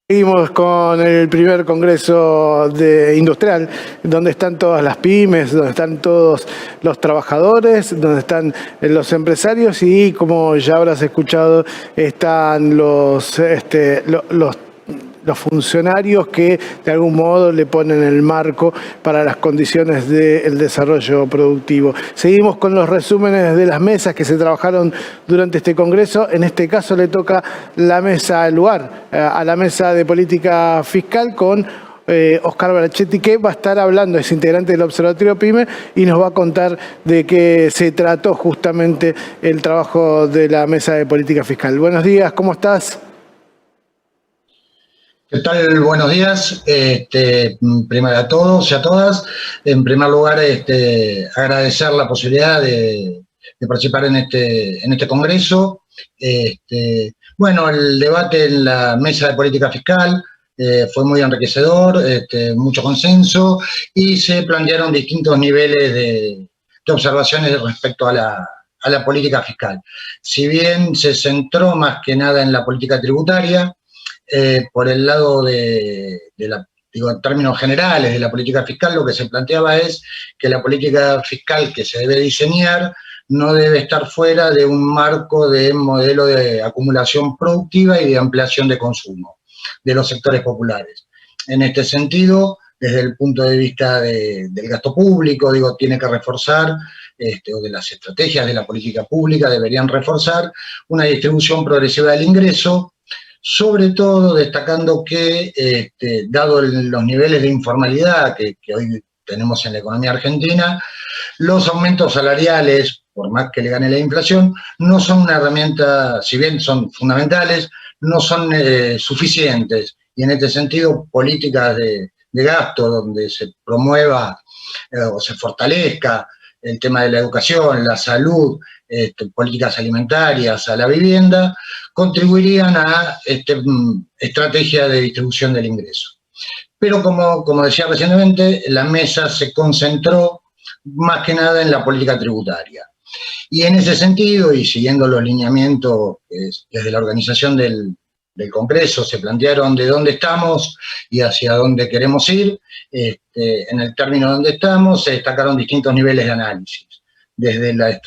Seguimos con el primer congreso industrial, donde están todas las pymes, donde están todos los trabajadores, donde están los empresarios y, como ya habrás escuchado, están los funcionarios que de algún modo le ponen el marco para las condiciones del desarrollo productivo. Seguimos con los resúmenes de las mesas que se trabajaron durante este congreso. En este caso le toca la mesa, el lugar, a la mesa de política fiscal con Oscar Brachetti, que va a estar hablando, es integrante del Observatorio PYME y nos va a contar de qué se trató justamente el trabajo de la mesa de política fiscal. Buenos días, ¿cómo estás? ¿Qué tal? Buenos días. Primero a todos y a todas. En primer lugar, agradecer la posibilidad de participar en este congreso. Bueno, el debate en la mesa de política fiscal fue muy enriquecedor, mucho consenso, y se plantearon distintos niveles de observaciones respecto a la política fiscal. Si bien se centró más que nada en la política tributaria, por el lado en términos generales de la política fiscal, lo que se planteaba es que la política fiscal que se debe diseñar no debe estar fuera de un marco de modelo de acumulación productiva y de ampliación de consumo de los sectores populares. En este sentido, desde el punto de vista del gasto público, tiene que reforzar, o de las estrategias de la política pública, deberían reforzar una distribución progresiva del ingreso, sobre todo destacando que, dado los niveles de informalidad que hoy tenemos en la economía argentina, los aumentos salariales, por más que le gane la inflación, no son una herramienta, si bien son fundamentales, no son suficientes. Y en este sentido, políticas de gasto donde se promueva o se fortalezca el tema de la educación, la salud, políticas alimentarias, a la vivienda, contribuirían a estrategia de distribución del ingreso. Pero como decía recientemente, la mesa se concentró más que nada en la política tributaria. Y en ese sentido, y siguiendo los lineamientos desde la organización del Congreso, se plantearon de dónde estamos y hacia dónde queremos ir. En el término donde estamos se destacaron distintos niveles de análisis, desde las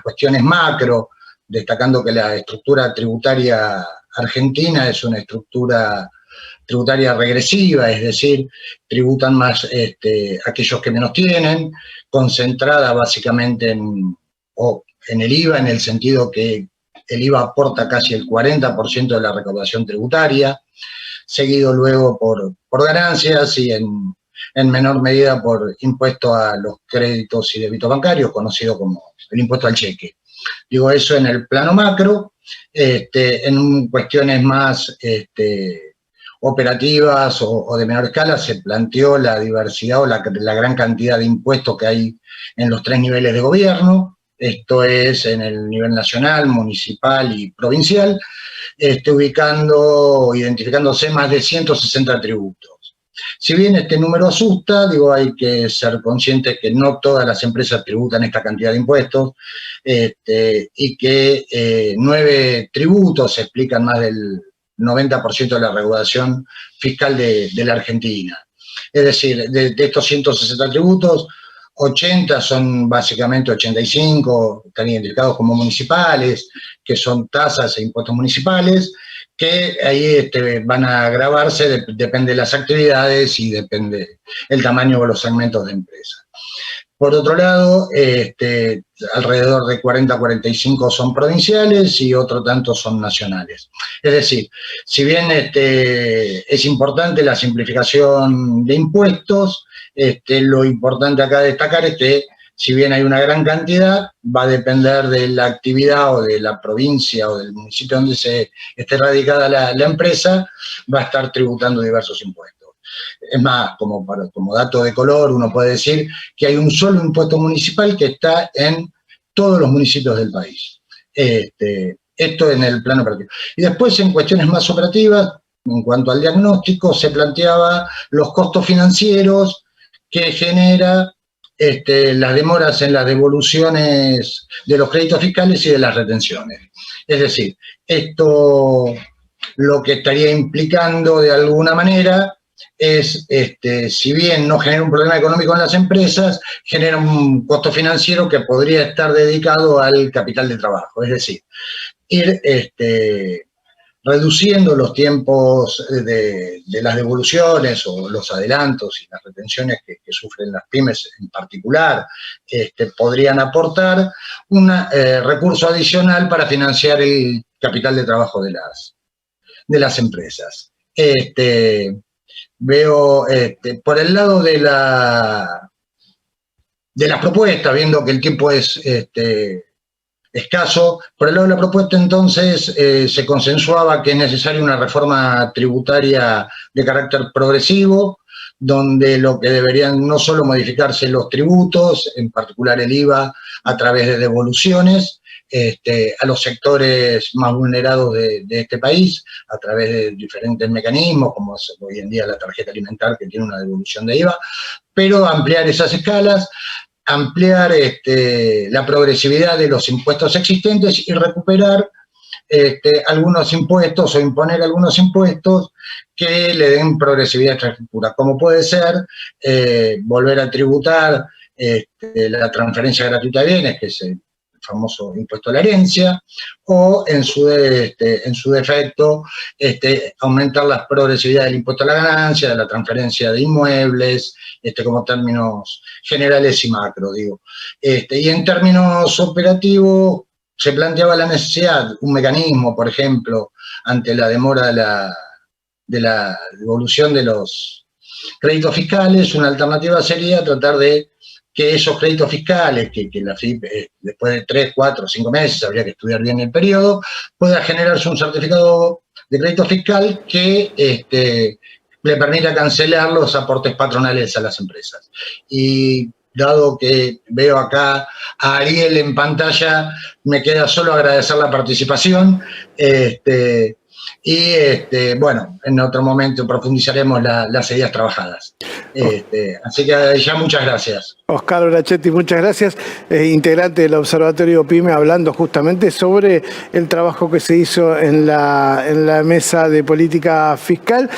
cuestiones macro, destacando que la estructura tributaria argentina es una estructura tributaria regresiva, es decir, tributan más aquellos que menos tienen, concentrada básicamente en el IVA, en el sentido que el IVA aporta casi el 40% de la recaudación tributaria, seguido luego por ganancias y en menor medida por impuesto a los créditos y débitos bancarios, conocido como el impuesto al cheque. Digo eso en el plano macro. En cuestiones más operativas o de menor escala se planteó la diversidad o la gran cantidad de impuestos que hay en los tres niveles de gobierno. Esto es en el nivel nacional, municipal y provincial, identificándose más de 160 tributos. Si bien este número asusta, hay que ser consciente que no todas las empresas tributan esta cantidad de impuestos, y que 9 tributos explican más del 90% de la recaudación fiscal de la Argentina. Es decir, de estos 160 tributos, 80 son básicamente 85, están identificados como municipales, que son tasas e impuestos municipales, que ahí van a gravarse, depende de las actividades y depende el tamaño o los segmentos de empresa. Por otro lado, alrededor de 40 a 45 son provinciales y otro tanto son nacionales. Es decir, si bien es importante la simplificación de impuestos, lo importante acá destacar es que si bien hay una gran cantidad, va a depender de la actividad o de la provincia o del municipio donde esté radicada la empresa, va a estar tributando diversos impuestos. Es más, como dato de color, uno puede decir que hay un solo impuesto municipal que está en todos los municipios del país. Esto en el plano operativo. Y después, en cuestiones más operativas, en cuanto al diagnóstico, se planteaba los costos financieros que genera las demoras en las devoluciones de los créditos fiscales y de las retenciones. Es decir, esto lo que estaría implicando de alguna manera es, si bien no genera un problema económico en las empresas, genera un costo financiero que podría estar dedicado al capital de trabajo, es decir, ir reduciendo los tiempos de las devoluciones o los adelantos y las retenciones que sufren las pymes en particular, podrían aportar un recurso adicional para financiar el capital de trabajo de las empresas. Veo por el lado de las propuestas, viendo que el tiempo es escaso, por el lado de la propuesta entonces se consensuaba que es necesaria una reforma tributaria de carácter progresivo, donde lo que deberían no solo modificarse los tributos, en particular el IVA, a través de devoluciones, a los sectores más vulnerados de este país, a través de diferentes mecanismos, como es hoy en día la tarjeta alimentar, que tiene una devolución de IVA, pero ampliar esas escalas, ampliar la progresividad de los impuestos existentes y recuperar algunos impuestos o imponer algunos impuestos que le den progresividad a esta estructura, como puede ser volver a tributar la transferencia gratuita de bienes, que es el famoso impuesto a la herencia, o en su defecto aumentar la progresividad del impuesto a la ganancia, de la transferencia de inmuebles, como términos generales y macro, digo. Y en términos operativos se planteaba la necesidad, un mecanismo, por ejemplo, ante la demora de la devolución de los créditos fiscales, una alternativa sería tratar de que esos créditos fiscales, que la FIP después de 3, 4, 5 meses, habría que estudiar bien el periodo, pueda generarse un certificado de crédito fiscal que le permita cancelar los aportes patronales a las empresas. Y dado que veo acá a Ariel en pantalla, me queda solo agradecer la participación. Bueno, en otro momento profundizaremos las ideas trabajadas. Así que ya muchas gracias. Oscar Brachetti, muchas gracias, integrante del Observatorio PYME, hablando justamente sobre el trabajo que se hizo en la mesa de política fiscal.